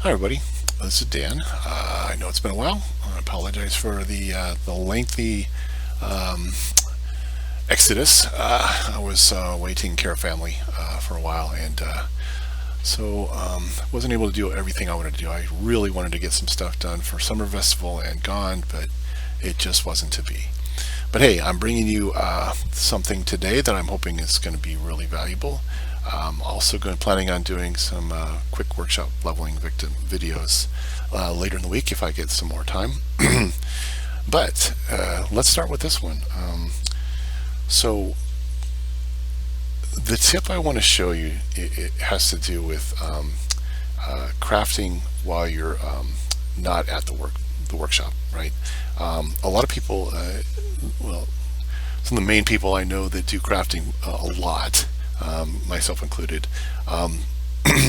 Hi everybody, this is Dan. I know it's been a while. I apologize for the lengthy exodus. I was away taking care of family for a while, and wasn't able to do everything I wanted to do. I really wanted to get some stuff done for Summer Festival and gone, but it just wasn't to be. But hey, I'm bringing you something today that I'm hoping is going to be really valuable. Also planning on doing some quick workshop leveling victim videos later in the week if I get some more time. But let's start with this one. So the tip I want to show you, it has to do with crafting while you're not at the workshop, right? A lot of people, well, some of the main people I know that do crafting a lot, myself included,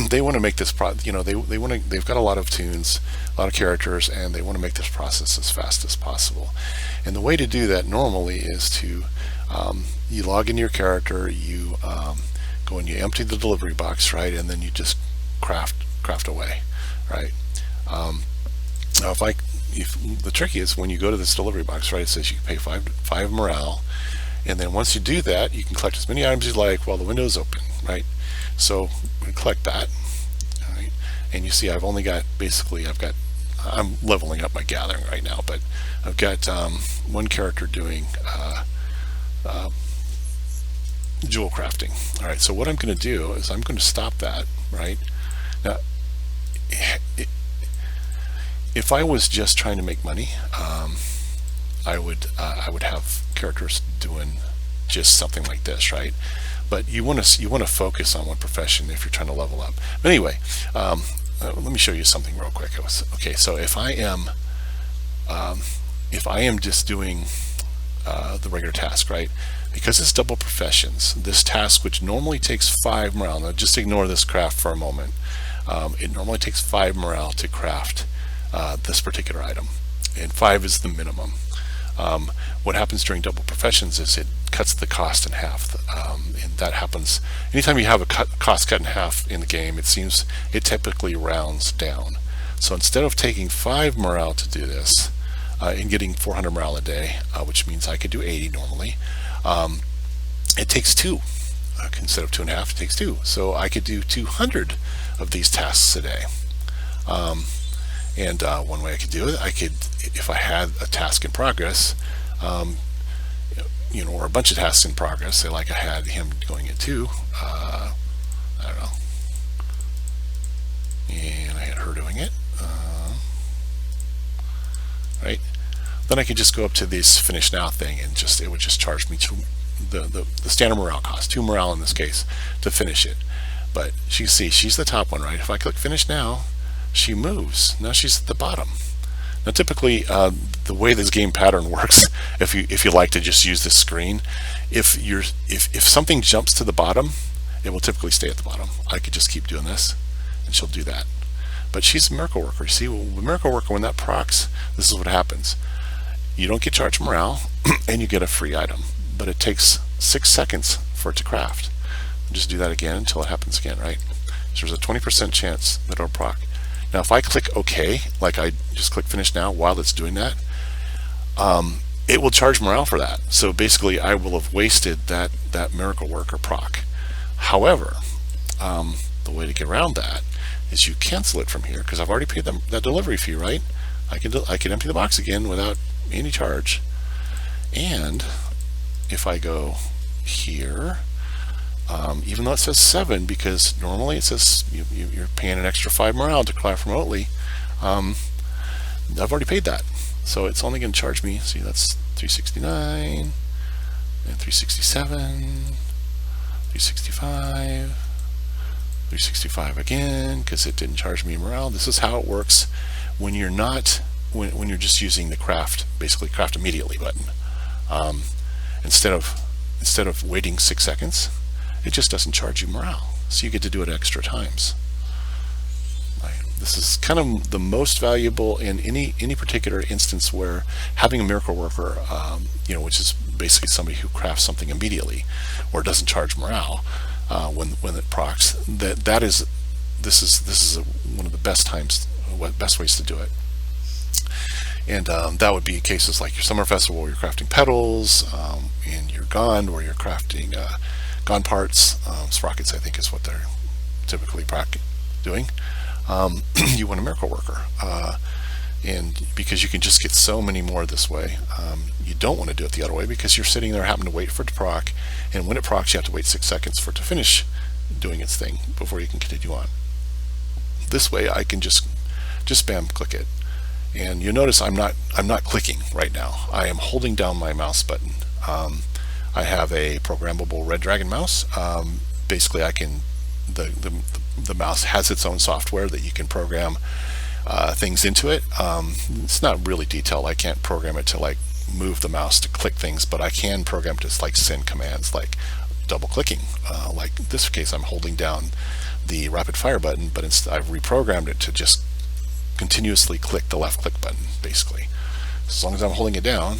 they want to make this they've got a lot of tunes, a lot of characters, and they want to make this process as fast as possible. And the way to do that normally is to you log in your character, you go and you empty the delivery box, right, and then you just craft away, right? Now if the trick is when you go to this delivery box, right, it says you pay five morale, and then once you do that, you can collect as many items as you like while the window is open, right? So we collect that, all right, and you see I'm leveling up my gathering right now, but I've got one character doing jewel crafting. All right, so what I'm going to do is I'm going to stop that right now. If I was just trying to make money, I would have characters doing just something like this, right? But you want to focus on one profession if you're trying to level up. But anyway, let me show you something real quick. Okay, so if I am just doing the regular task, right? Because it's double professions, this task, which normally takes 5 morale, now just ignore this craft for a moment. It normally takes 5 morale to craft this particular item, and 5 is the minimum. What happens during double professions is it cuts the cost in half, and that happens anytime you have a cost cut in half in the game. It typically rounds down. So instead of taking 5 morale to do this and getting 400 morale a day, which means I could do 80 normally, it takes 2. Instead of 2.5, it takes 2. So I could do 200 of these tasks a day. And one way I could do it, if I had a task in progress, or a bunch of tasks in progress, say like I had him going at 2, I don't know, and I had her doing it, right? Then I could just go up to this finish now thing, and it would just charge me to the standard morale cost, 2 morale in this case, to finish it. But you see, she's the top one, right? If I click finish now, she moves. Now she's at the bottom. Now typically the way this game pattern works, if you like to just use this screen, if something jumps to the bottom, it will typically stay at the bottom. I could just keep doing this and she'll do that. But she's a miracle worker. You see, the miracle worker, when that procs, this is what happens. You don't get charged morale and you get a free item, but it takes 6 seconds for it to craft. Just do that again until it happens again, right? So there's a 20% chance that it'll proc. Now if I click OK, like I just click finish now while it's doing that, it will charge morale for that. So basically I will have wasted that miracle worker proc. However, the way to get around that is you cancel it from here, because I've already paid that delivery fee, right? I can empty the box again without any charge. And if I go here, even though it says 7, because normally it says you're paying an extra 5 morale to craft remotely, I've already paid that, so it's only going to charge me, see, that's 369 and 367, 365, 365 again, because it didn't charge me morale. This is how it works when you're not when you're just using the basically craft immediately button. Instead of waiting 6 seconds, it just doesn't charge you morale, so you get to do it extra times. This is kind of the most valuable in any particular instance where having a miracle worker, which is basically somebody who crafts something immediately or doesn't charge morale when it procs. This is one of the best best ways to do it. And that would be cases like your summer festival where you're crafting petals, in your Gond where you're crafting Gond parts. Sprockets, I think, is what they're typically doing. You want a miracle worker, and because you can just get so many more this way. You don't want to do it the other way because you're sitting there having to wait for it to proc, and when it procs you have to wait 6 seconds for it to finish doing its thing before you can continue on. This way I can just spam click it, and you notice I'm not clicking right now. I am holding down my mouse button. I have a programmable Red Dragon mouse. Basically I can the mouse has its own software that you can program things into it. It's not really detailed. I can't program it to like move the mouse to click things, but I can program to like send commands like double clicking. Like in this case I'm holding down the rapid fire button, but I've reprogrammed it to just continuously click the left click button basically. As long as I'm holding it down,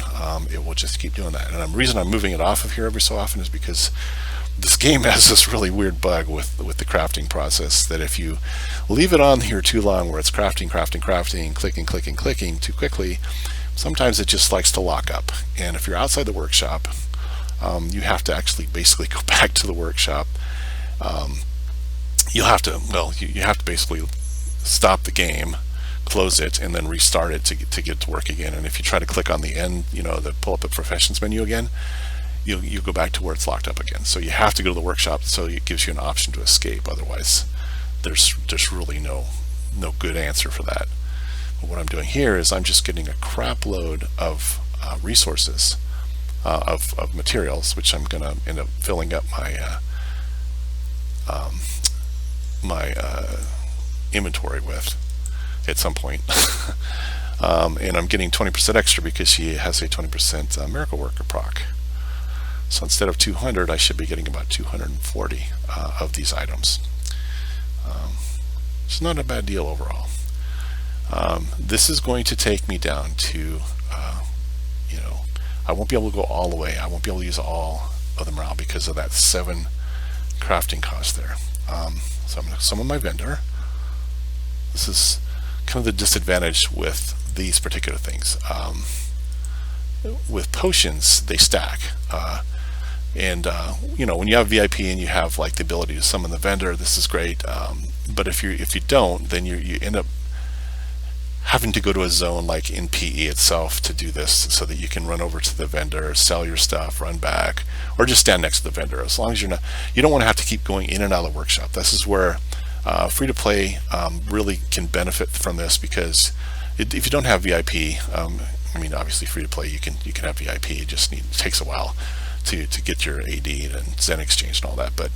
it will just keep doing that. And the reason I'm moving it off of here every so often is because this game has this really weird bug with the crafting process that if you leave it on here too long where it's crafting, clicking too quickly, sometimes it just likes to lock up. And if you're outside the workshop, you have to actually basically go back to the workshop. You have to basically stop the game, close it, and then restart it to get to work again. And if you try to click on the end, the pull up the professions menu again, you go back to where it's locked up again. So you have to go to the workshop, so it gives you an option to escape. Otherwise there's really no good answer for that. But what I'm doing here is I'm just getting a crap load of resources, of materials, which I'm gonna end up filling up my inventory with at some point. And I'm getting 20% extra because she has a 20% miracle worker proc. So instead of 200, I should be getting about 240 of these items. It's not a bad deal overall. This is going to take me down to, I won't be able to go all the way. I won't be able to use all of the morale because of that 7 crafting cost there. So I'm going to summon my vendor. This is kind of the disadvantage with these particular things. With potions, they stack. When you have VIP and you have like the ability to summon the vendor, this is great. But if you don't, then you end up having to go to a zone like in PE itself to do this, so that you can run over to the vendor, sell your stuff, run back, or just stand next to the vendor. As long as you don't want to have to keep going in and out of the workshop. This is where free to play really can benefit from this, because if you don't have VIP, obviously free to play you can have VIP. It just takes a while to get your AD and Zen exchange and all that, but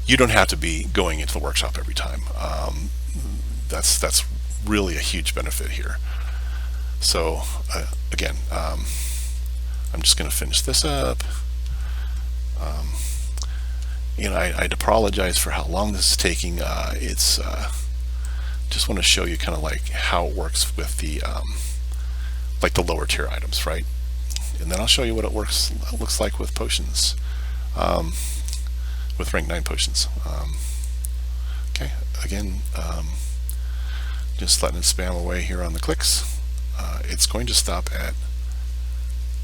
you don't have to be going into the workshop every time. That's really a huge benefit here. So again, I'm just going to finish this up. I'd apologize for how long this is taking. It's just want to show you kind of like how it works with the like the lower tier items, right? And then I'll show you what it looks like with potions, with rank 9 potions. Okay, again, just letting it spam away here on the clicks. It's going to stop at,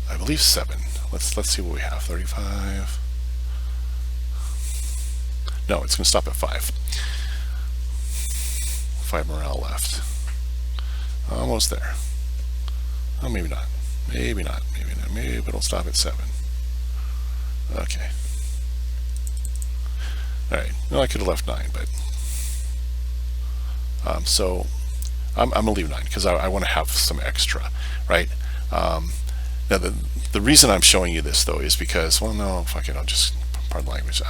I believe, 7. Let's see what we have. 35. No, it's going to stop at 5. 5 morale left. Almost there. Oh, maybe not. Maybe not. Maybe not. Maybe it'll stop at 7. Okay. Alright. Well, I could have left 9, but so I'm gonna leave 9 because I want to have some extra, right? Now the reason I'm showing you this though is because, well, no, fuck it, I'll just, pardon the language.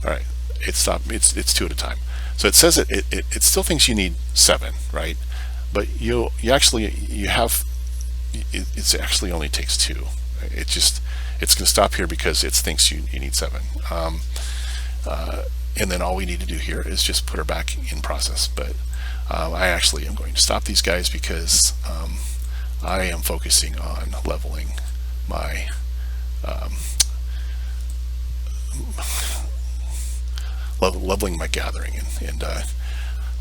Alright, it's 2 at a time. So it says it still thinks you need 7, right? But it actually only takes 2. It's going to stop here because it thinks you need 7. And then all we need to do here is just put her back in process. But I actually am going to stop these guys because I am focusing on leveling my leveling my gathering, and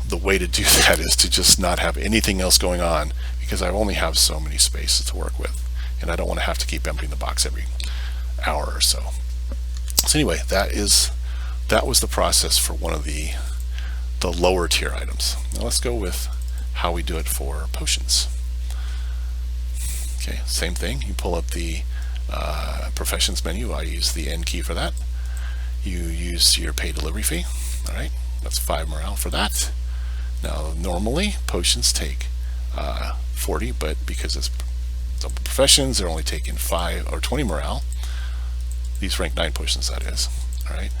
the way to do that is to just not have anything else going on, because I only have so many spaces to work with, and I don't want to have to keep emptying the box every hour or so. So anyway, that was the process for one of the lower tier items. Now let's go with how we do it for potions. Okay, same thing. You pull up the professions menu. I use the N key for that. You use your pay delivery fee. All right, that's 5 morale for that. Now normally potions take 40, but because it's double professions, they're only taking 5 or 20 morale. These rank 9 potions, that is. All right,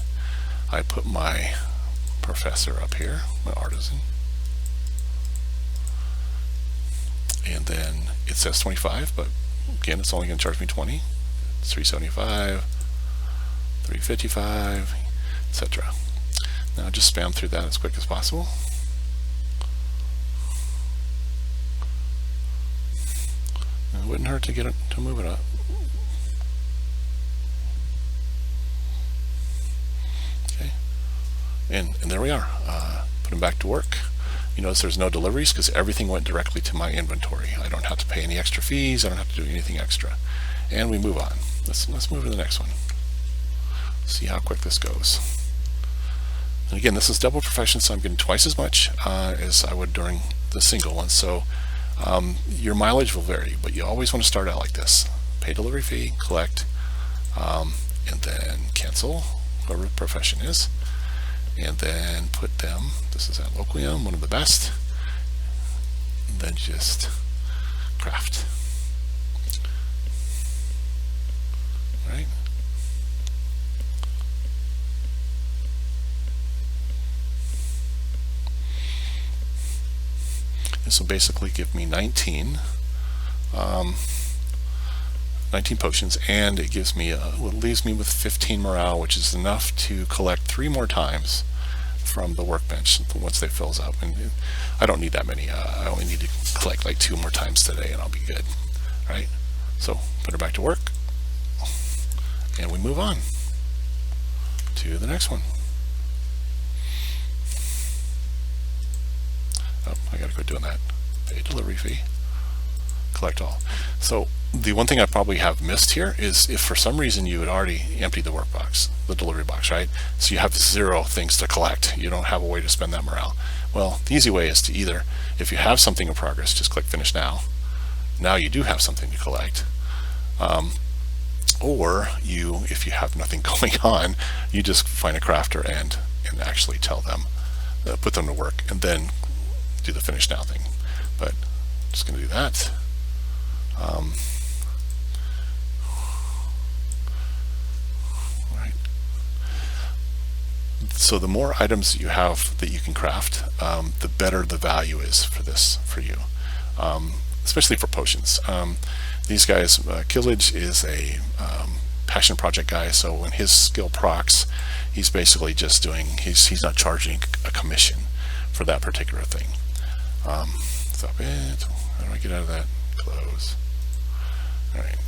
I put my professor up here, my artisan, and then it says 25, but again, it's only going to charge me 20. It's 375, 355, etc. Now just spam through that as quick as possible. It wouldn't hurt to get it to move it up. Okay, and there we are. Put them back to work. You notice there's no deliveries because everything went directly to my inventory. I don't have to pay any extra fees. I don't have to do anything extra. And we move on. Let's move to the next one. See how quick this goes. And again, this is double profession, so I'm getting twice as much as I would during the single one. So your mileage will vary, but you always want to start out like this. Pay delivery fee, collect, and then cancel, whoever the profession is, and then put them, this is at Loquium, one of the best, and then just craft. Right? This will basically give me 19 potions, and it gives me leaves me with 15 morale, which is enough to collect 3 more times from the workbench once they fills up. And I don't need that many. I only need to collect like 2 more times today, and I'll be good. Right? So put her back to work, and we move on to the next one. Oh, I gotta quit doing that. Pay delivery fee, collect all. So the one thing I probably have missed here is if for some reason you had already emptied the work box, the delivery box, right? So you have 0 things to collect. You don't have a way to spend that morale. Well, the easy way is to either, if you have something in progress, just click finish now. Now you do have something to collect. Or if you have nothing going on, you just find a crafter and actually tell them, put them to work, and then do the finish now thing. But I'm just going to do that. Right. So the more items you have that you can craft, the better the value is for you, especially for potions. These guys, Killage is a passion project guy, so when his skill procs, he's basically just doing, he's not charging a commission for that particular thing. Stop it. How do I get out of that? Close. Alright.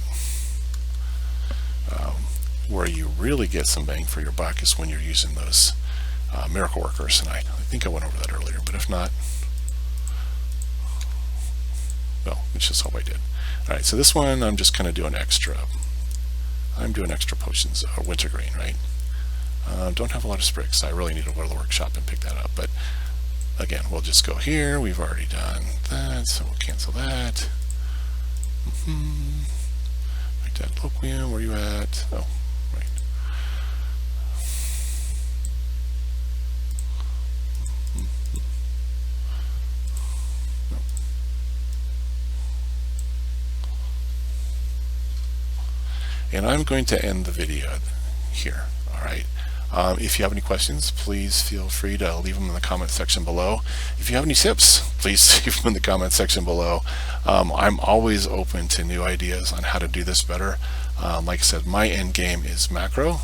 Where you really get some bang for your buck is when you're using those miracle workers, and I think I went over that earlier, but if not, well, let's just hope I did. Alright, so this one I'm just kind of doing extra. I'm doing extra potions, wintergreen, right? Don't have a lot of sprigs. I really need to go to the workshop and pick that up, but again, we'll just go here. We've already done that, so we'll cancel that. Like that, Loquium, where are you at? Oh, right. No. And I'm going to end the video here, all right? If you have any questions, please feel free to leave them in the comment section below. If you have any tips, please leave them in the comment section below. I'm always open to new ideas on how to do this better. Like I said, my end game is macro,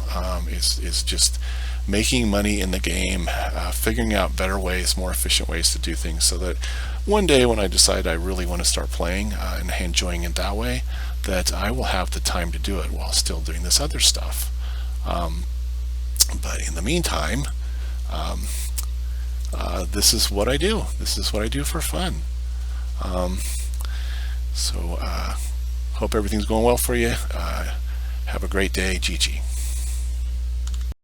is just making money in the game, figuring out better ways, more efficient ways to do things, so that one day when I decide I really want to start playing and enjoying it that way, that I will have the time to do it while still doing this other stuff. But in the meantime, this is what I do. This is what I do for fun. So hope everything's going well for you. Have a great day, Gigi.